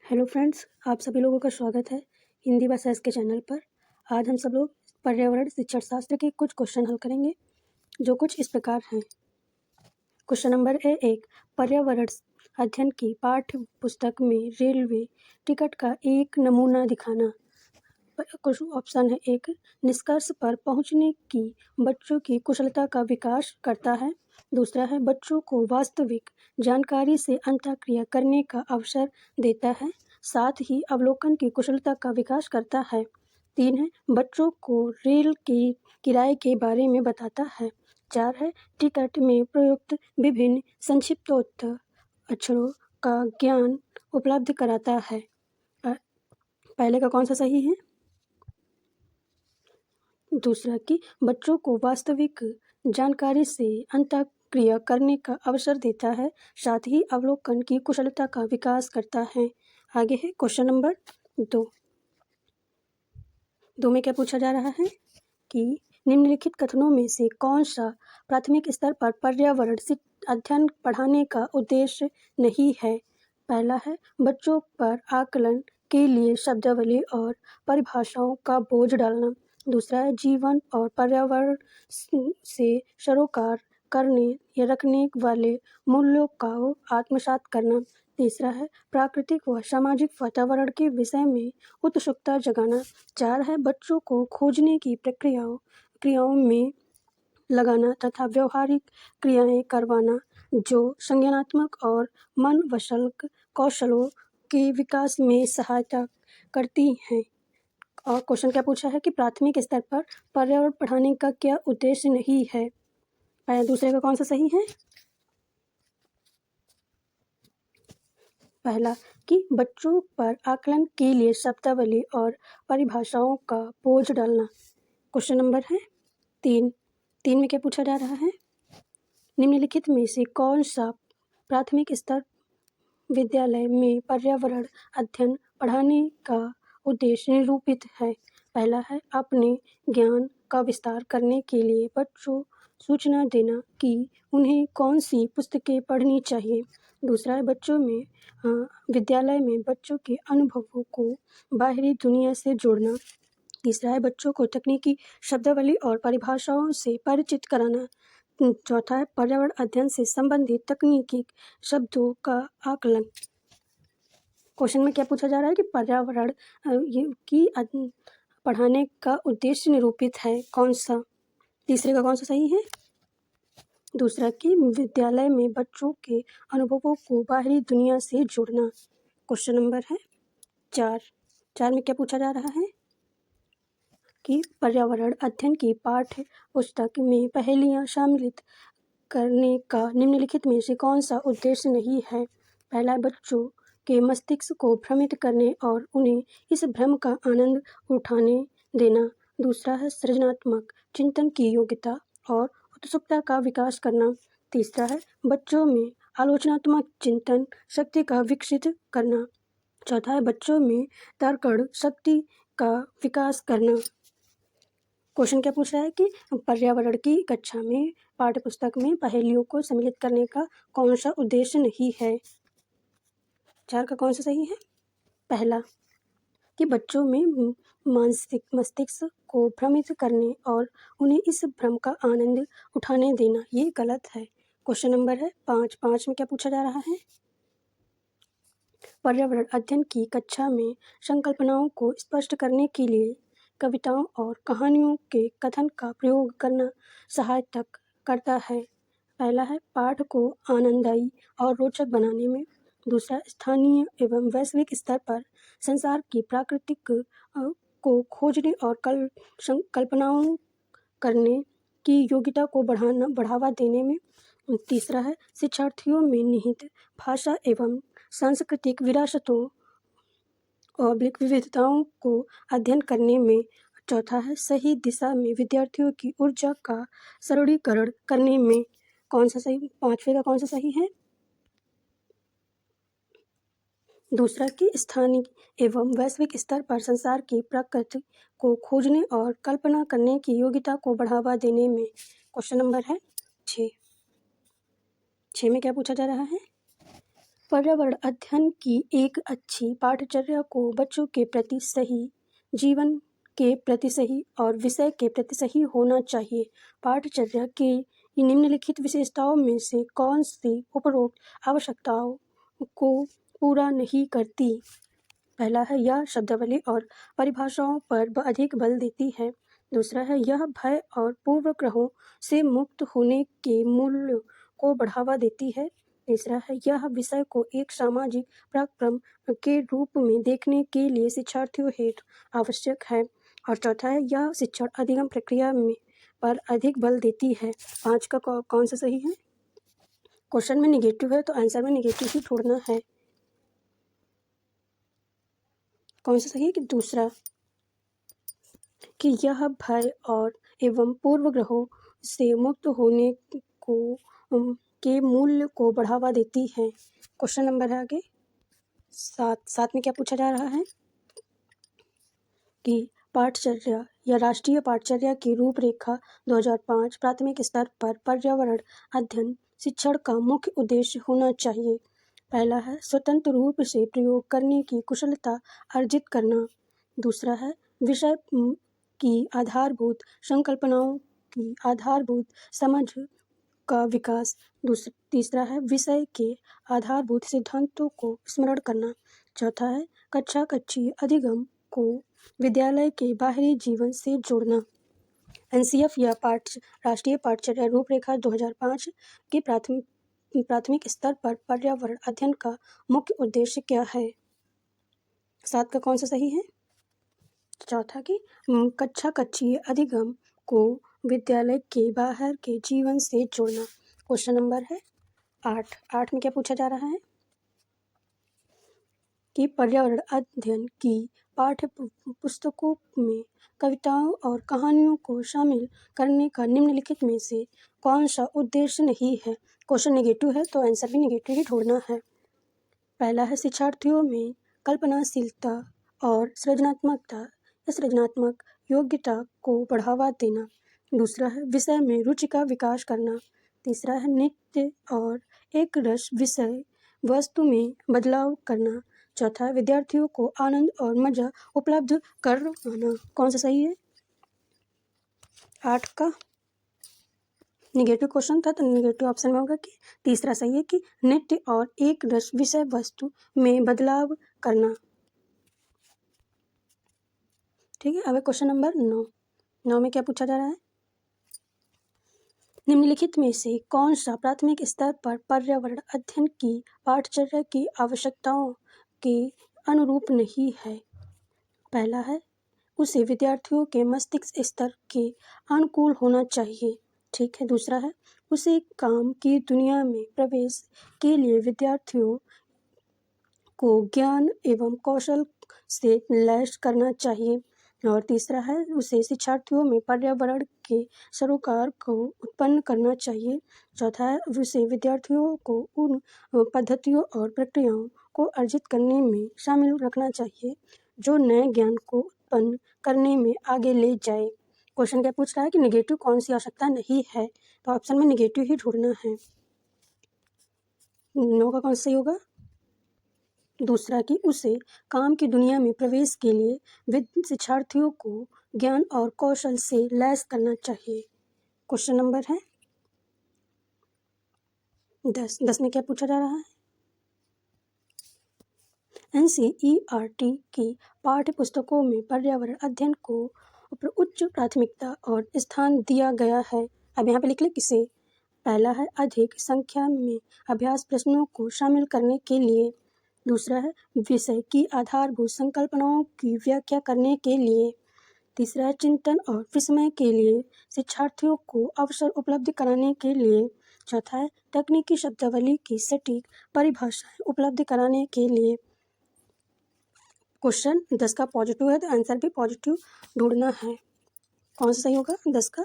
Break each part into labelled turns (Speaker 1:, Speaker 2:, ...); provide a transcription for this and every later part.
Speaker 1: Hello friends, आप सभी लोगों का स्वागत है हिंदी भाषा के चैनल पर। आज हम सब लोग पर्यावरण शिक्षण शास्त्र के कुछ क्वेश्चन हल करेंगे, जो कुछ इस प्रकार हैं। क्वेश्चन नंबर एक, पर्यावरण अध्ययन की पाठ्य पुस्तक में रेलवे टिकट का एक नमूना दिखाना। कुछ ऑप्शन है। एक, निष्कर्ष पर पहुंचने की बच्चों की कुशलता का विकास करता है। दूसरा है, बच्चों को वास्तविक जानकारी से अंतःक्रिया करने का अवसर देता है, साथ ही अवलोकन की कुशलता का विकास करता है। तीन है, बच्चों को रेल के किराए के बारे में बताता है। चार है, टिकट में प्रयुक्त विभिन्न संक्षिप्तोत्तर अक्षरों का ज्ञान उपलब्ध कराता है। पहले का कौन सा सही है? दूसरा कि बच्चों को वास्तविक जानकारी से अंतःक्रिया करने का अवसर देता है, साथ ही अवलोकन की कुशलता का विकास करता है। आगे है क्वेश्चन नंबर 2 में क्या पूछा जा रहा है कि निम्नलिखित कथनों में से कौन सा प्राथमिक स्तर पर पर्यावरण अध्ययन पढ़ाने का उद्देश्य नहीं है। पहला है, बच्चों पर आकलन के लिए शब्दावली और परिभाषाओं का बोझ डालना। दूसरा है, जीवन और पर्यावरण से सरोकार करने या रखने वाले मूल्यों का आत्मसात करना। तीसरा है, प्राकृतिक व सामाजिक वातावरण के विषय में उत्सुकता जगाना। चार है, बच्चों को खोजने की क्रियाओं में लगाना तथा व्यवहारिक क्रियाएं करवाना, जो संज्ञानात्मक और मन वशल कौशलों के विकास में सहायता करती हैं। और क्वेश्चन क्या पूछा है कि प्राथमिक स्तर पर पर्यावरण पढ़ाने का क्या उद्देश्य नहीं है। दूसरे का कौन सा सही है? पहला कि बच्चों पर आकलन के लिए शब्दावली और परिभाषाओं का बोझ डालना। क्वेश्चन नंबर है 3 में क्या पूछा जा रहा है? निम्नलिखित में से कौन सा प्राथमिक स्तर विद्यालय में पर्यावरण अध्ययन पढ़ाने का उद्देश्य निरूपित है। पहला है, अपने ज्ञान का विस्तार करने के लिए बच्चों सूचना देना कि उन्हें कौन सी पुस्तकें पढ़नी चाहिए। दूसरा है, विद्यालय में बच्चों के अनुभवों को बाहरी दुनिया से जोड़ना। तीसरा है, बच्चों को तकनीकी शब्दावली और परिभाषाओं से परिचित कराना। चौथा है, पर्यावरण अध्ययन से संबंधित तकनीकी शब्दों का आकलन। क्वेश्चन में क्या पूछा जा रहा है कि पर्यावरण पढ़ाने का उद्देश्य निरूपित है कौन सा। तीसरे का कौन सा सही है? दूसरा कि विद्यालय में बच्चों के अनुभवों को बाहरी दुनिया से जोड़ना। क्वेश्चन नंबर है 4 में क्या पूछा जा रहा है कि पर्यावरण अध्ययन की पाठ्य पुस्तक में पहेलियां शामिल करने का निम्नलिखित में से कौन सा उद्देश्य नहीं है। पहला, बच्चों के मस्तिष्क को भ्रमित करने और उन्हें इस भ्रम का आनंद उठाने देना। दूसरा है, सृजनात्मक चिंतन की योग्यता और उत्सुकता का विकास करना। तीसरा है, बच्चों में आलोचनात्मक चिंतन शक्ति का विकसित करना। चौथा है, बच्चों में तर्कण शक्ति का विकास करना। क्वेश्चन क्या पूछ रहा है कि पर्यावरण की कक्षा में पाठ्यपुस्तक में पहेलियों को सम्मिलित करने का कौन सा उद्देश्य नहीं है। 4 का कौन सा सही है? पहला कि बच्चों में मस्तिष्क को भ्रमित करने और उन्हें इस भ्रम का आनंद उठाने देना, ये गलत है। क्वेश्चन नंबर है 5 में क्या पूछा जा रहा है? पर्यावरण अध्ययन की कक्षा में संकल्पनाओं को स्पष्ट करने के लिए कविताओं और कहानियों के कथन का प्रयोग करना सहायता करता है। पहला है, पाठ को आनंददायी और रोचक बनाने में। दूसरा, स्थानीय एवं वैश्विक स्तर पर संसार की प्राकृतिक को खोजने और कल्पनाओं करने की योग्यता को बढ़ावा देने में। तीसरा है, शिक्षार्थियों में निहित भाषा एवं सांस्कृतिक विरासतों और विविधताओं को अध्ययन करने में। चौथा है, सही दिशा में विद्यार्थियों की ऊर्जा का सरलीकरण करने में। कौन सा सही? 5वें का कौन सा सही है? दूसरा कि स्थानीय एवं वैश्विक स्तर पर संसार की प्रकृति को खोजने और कल्पना करने की योग्यता को बढ़ावा देने में। क्वेश्चन नंबर है 6 में क्या पूछा जा रहा है पर्यावरण अध्ययन की एक अच्छी पाठचर्या को बच्चों के प्रति सही, जीवन के प्रति सही और विषय के प्रति सही होना चाहिए। पाठचर्या के निम्नलिखित विशेषताओं में से कौन सी उपरोक्त आवश्यकताओं को पूरा नहीं करती? पहला है, यह शब्दावली और परिभाषाओं पर अधिक बल देती है। दूसरा है, यह भय और पूर्वाग्रहों से मुक्त होने के मूल्य को बढ़ावा देती है। तीसरा है, यह विषय को एक सामाजिक पराक्रम के रूप में देखने के लिए शिक्षार्थियों हेतु आवश्यक है। और चौथा है, यह शिक्षण अधिगम प्रक्रिया में पर अधिक बल देती है। 5 का कौन सा सही है? क्वेश्चन में निगेटिव है तो आंसर में निगेटिव ही छोड़ना है। कौन सा सही है? कि दूसरा, कि यह भय और एवं पूर्वग्रहों से मुक्त होने को के मूल्य को बढ़ावा देती है। क्वेश्चन नंबर है आगे 7 में क्या पूछा जा रहा है कि पाठचर्या या राष्ट्रीय पाठचर्या की रूपरेखा 2005 प्राथमिक स्तर पर पर्यावरण अध्ययन शिक्षण का मुख्य उद्देश्य होना चाहिए। पहला है, स्वतंत्र रूप से प्रयोग करने की कुशलता अर्जित करना। दूसरा है, विषय की आधारभूत संकल्पनाओं की आधारभूत समझ का विकास। तीसरा है, विषय के आधारभूत सिद्धांतों को स्मरण करना। चौथा है, कक्षा कक्षीय अधिगम को विद्यालय के बाहरी जीवन से जोड़ना। एनसीएफ या राष्ट्रीय पाठचर्या रूपरेखा 2005 के प्राथमिक स्तर पर पर्यावरण अध्ययन का मुख्य उद्देश्य क्या है? 7 का कौन सा सही है? चौथा की कक्षा कक्षीय अधिगम को विद्यालय के बाहर के जीवन से जोड़ना। क्वेश्चन नंबर है 8 में क्या पूछा जा रहा है कि पर्यावरण अध्ययन की पाठ्य पुस्तकों में कविताओं और कहानियों को शामिल करने का निम्नलिखित में से कौन सा उद्देश्य नहीं है? क्वेश्चन नेगेटिव है तो आंसर भी नेगेटिव ही ढूंढना है। पहला है, शिक्षार्थियों में कल्पनाशीलता और सृजनात्मक योग्यता को बढ़ावा देना। दूसरा है, विषय में रुचि का विकास करना। तीसरा है, नित्य और एक रस विषय वस्तु में बदलाव करना। चौथा है, विद्यार्थियों को आनंद और मजा उपलब्ध करवाना। कौन सा सही है? 8 का निगेटिव क्वेश्चन था तो निगेटिव ऑप्शन में होगा कि तीसरा सही है कि नित्य और एक रस विषय वस्तु में बदलाव करना। ठीक है, अब क्वेश्चन नंबर 9 में क्या पूछा जा रहा है? निम्नलिखित में से कौन सा प्राथमिक स्तर पर पर्यावरण अध्ययन की पाठचर्या की आवश्यकताओं के अनुरूप नहीं है? पहला है, उसे विद्यार्थियों के मस्तिष्क स्तर के अनुकूल होना चाहिए। ठीक है। दूसरा है, उसे काम की दुनिया में प्रवेश के लिए विद्यार्थियों को ज्ञान एवं कौशल से लैस करना चाहिए। और तीसरा है, उसे शिक्षार्थियों में पर्यावरण के सरोकार को उत्पन्न करना चाहिए। चौथा है, उसे विद्यार्थियों को उन पद्धतियों और प्रक्रियाओं को अर्जित करने में शामिल रखना चाहिए जो नए ज्ञान को उत्पन्न करने में आगे ले जाए। क्वेश्चन क्या पूछ रहा है कि निगेटिव कौन सी आवश्यकता नहीं है, तो ऑप्शन में निगेटिव ही ढूंढना है। 9 का कौन सा सही होगा? दूसरा कि उसे काम की दुनिया में प्रवेश के लिए शिक्षार्थियों को ज्ञान और कौशल से लैस करना चाहिए। क्वेश्चन नंबर है 10 में क्या पूछा जा रहा है? एनसीईआरटी की पाठ्य पुस्तकों में पर्यावरण अध्ययन को उच्च प्राथमिकता और स्थान दिया गया है। अब यहाँ पे लिख ले किसे। पहला है, अधिक संख्या में अभ्यास प्रश्नों को शामिल करने के लिए। दूसरा है, विषय की आधारभूत संकल्पनाओं की व्याख्या करने के लिए। तीसरा है, चिंतन और विस्मय के लिए शिक्षार्थियों को अवसर उपलब्ध कराने के लिए। चौथा है, तकनीकी शब्दावली की सटीक परिभाषाएं उपलब्ध कराने के लिए। क्वेश्चन 10 का पॉजिटिव है तो आंसर भी पॉजिटिव ढूंढना है। कौन सा सही होगा? 10 का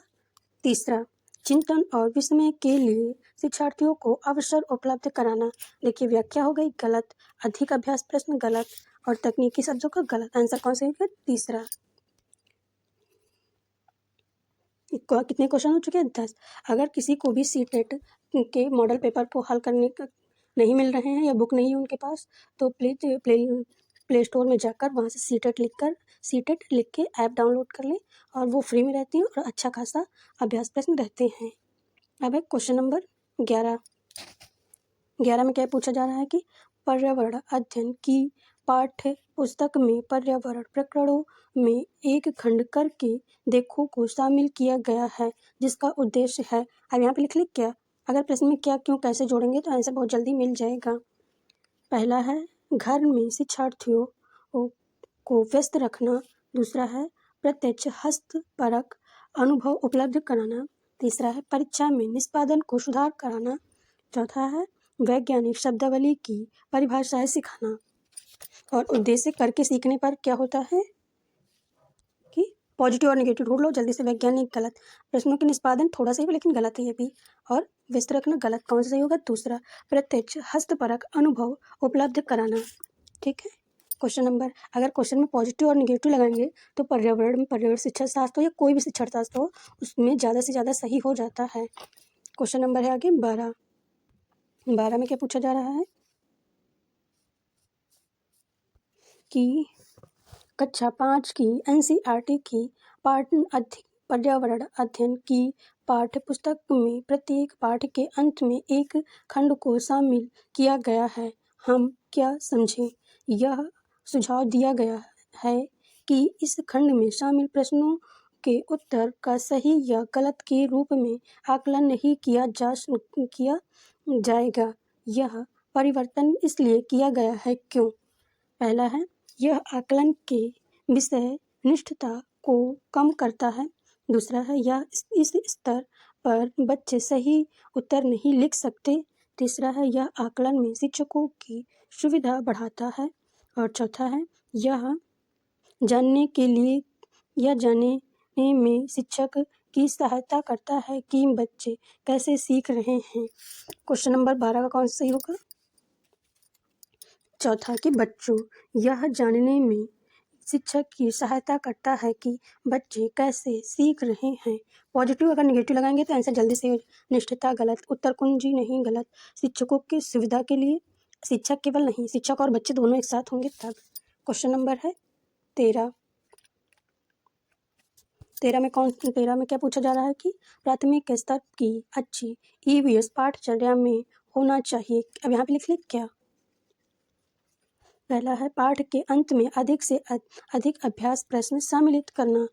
Speaker 1: तीसरा, चिंतन और विस्मय के लिए शिक्षार्थियों को अवसर उपलब्ध कराना। देखिए व्याख्या हो गई गलत, अधिक अभ्यास प्रश्न गलत और तकनीकी शब्दों का गलत। आंसर कौन सा है? तीसरा। कितने क्वेश्चन हो चुके हैं? 10। अगर किसी को भी सीटेट के मॉडल पेपर को हल करने का नहीं मिल रहे हैं या बुक नहीं है उनके पास, तो प्ले स्टोर में जाकर वहाँ से सीटेट लिख के ऐप डाउनलोड कर लें और वो फ्री में रहती है और अच्छा खासा अभ्यास प्रश्न रहते हैं। अब है क्वेश्चन नंबर 11। 11 में क्या पूछा जा रहा है कि पर्यावरण अध्ययन की पाठ्य पुस्तक में पर्यावरण प्रकरणों में एक खंड करके देखो को शामिल किया गया है जिसका उद्देश्य है। अब यहाँ पे लिख क्या, अगर प्रश्न में क्या क्यों कैसे जोड़ेंगे तो आंसर बहुत जल्दी मिल जाएगा। पहला है घर में शिक्षार्थियों को व्यस्त रखना। दूसरा है प्रत्यक्ष हस्तपरक अनुभव उपलब्ध कराना। तीसरा है परीक्षा में निष्पादन को सुधार कराना। चौथा है वैज्ञानिक शब्दावली की परिभाषाएं सिखाना। और उद्देश्य करके सीखने पर क्या होता है कि पॉजिटिव और नेगेटिव ढूंढ लो जल्दी से। वैज्ञानिक गलत, प्रश्नों के निष्पादन थोड़ा सही लेकिन गलत है ये भी। और व्यस्त रखना गलत, कौन सा सही होगा? दूसरा, प्रत्यक्ष हस्तपरक अनुभव उपलब्ध कराना। ठीक है। क्वेश्चन नंबर, अगर क्वेश्चन में पॉजिटिव और नेगेटिव लगाएंगे तो पर्यावरण शिक्षा शास्त्र हो या कोई भी शिक्षा शास्त्र हो उसमें ज़्यादा से ज़्यादा सही हो जाता है। क्वेश्चन नंबर है आगे 12। 12 में क्या पूछा जा रहा है कि कक्षा 5 की NCERT की पर्यावरण अध्ययन की पाठ्य पुस्तक में प्रत्येक पाठ के अंत में एक खंड को शामिल किया गया है। हम क्या समझें? यह सुझाव दिया गया है कि इस खंड में शामिल प्रश्नों के उत्तर का सही या गलत के रूप में आकलन नहीं किया जाएगा। यह परिवर्तन इसलिए किया गया है क्यों? पहला है यह आकलन के विषय निष्ठता को कम करता है। दूसरा है यह इस स्तर पर बच्चे सही उत्तर नहीं लिख सकते। तीसरा है यह आकलन में शिक्षकों की सुविधा बढ़ाता है। और चौथा है यह जानने में शिक्षक की सहायता करता है कि बच्चे कैसे सीख रहे हैं। क्वेश्चन नंबर 12 का कौन सा सही होगा? चौथा कि बच्चों यह जानने में शिक्षक की सहायता करता है कि बच्चे कैसे सीख रहे हैं। पॉजिटिव अगर नेगेटिव लगाएंगे तो आंसर जल्दी से निष्ठता गलत, उत्तर कुंजी नहीं गलत, शिक्षकों की सुविधा के लिए, शिक्षक केवल नहीं शिक्षक और बच्चे दोनों एक साथ होंगे तब। क्वेश्चन नंबर है 13। 13 में क्या पूछा जा रहा है कि प्राथमिक स्तर की अच्छी EVS पाठचर्या में होना चाहिए। अब यहाँ पे लिख क्या, पहला है पाठ के अंत में अधिक से अधिक अभ्यास प्रश्न सम्मिलित करना।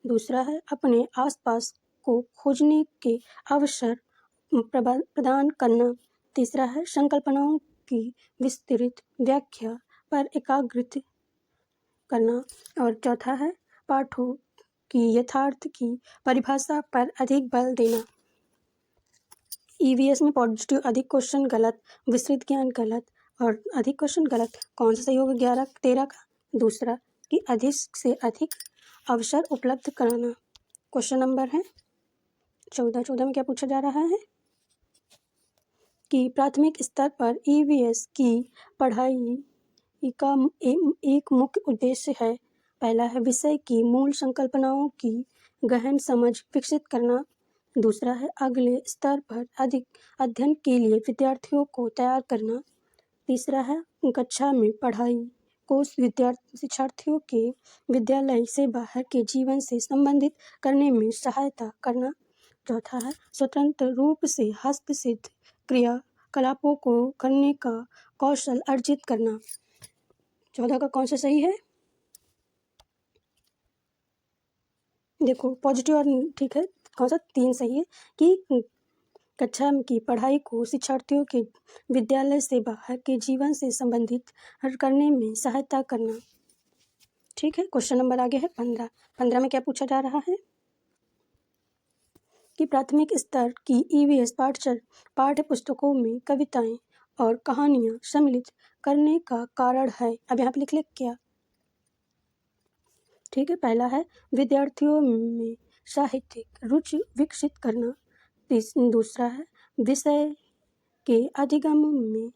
Speaker 1: दूसरा है अपने आसपास को खोजने के अवसर प्रदान करना। तीसरा है संकल्पनाओं की विस्तृत व्याख्या पर एकाग्रित करना। और चौथा है पाठों की यथार्थ की परिभाषा पर अधिक बल देना। EVS में पॉजिटिव अधिक क्वेश्चन गलत, विस्तृत ज्ञान गलत और अधिक क्वेश्चन गलत। कौन सा सही होगा 13 का? दूसरा कि अधिक से अधिक अवसर उपलब्ध कराना। क्वेश्चन नंबर है 14 में क्या पूछा जा रहा है कि प्राथमिक स्तर पर EVS की पढ़ाई का एक मुख्य उद्देश्य है। पहला है विषय की मूल संकल्पनाओं की गहन समझ विकसित करना। दूसरा है अगले स्तर पर अधिक अध्ययन के लिए विद्यार्थियों को तैयार करना। तीसरा है कक्षा में पढ़ाई को शिक्षार्थियों के विद्यालय से बाहर के जीवन से संबंधित करने में सहायता करना। चौथा है स्वतंत्र रूप से हस्तसिद्ध क्रियाकलापों को करने का कौशल अर्जित करना। 14 का कौन सा सही है? देखो पॉजिटिव और ठीक है, कौन सा 3 सही है कि कक्षा की पढ़ाई को शिक्षार्थियों के विद्यालय से बाहर के जीवन से संबंधित करने में सहायता करना। ठीक है। क्वेश्चन नंबर आगे है 15। 15 में क्या पूछा जा रहा है कि प्राथमिक स्तर की EVS पाठ्य पुस्तकों में कविताएं और कहानियां सम्मिलित करने का कारण है। अब यहाँ पे लिख क्या, ठीक है। पहला है विद्यार्थियों में साहित्यिक रुचि विकसित करना। दूसरा है विषय के अधिगम में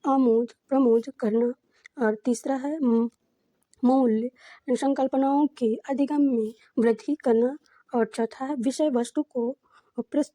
Speaker 1: आमोद प्रमोद करना। और तीसरा है मूल्य संकल्पनाओं के अधिगम में वृद्धि करना। और चौथा है विषय वस्तु को प्रस्तुत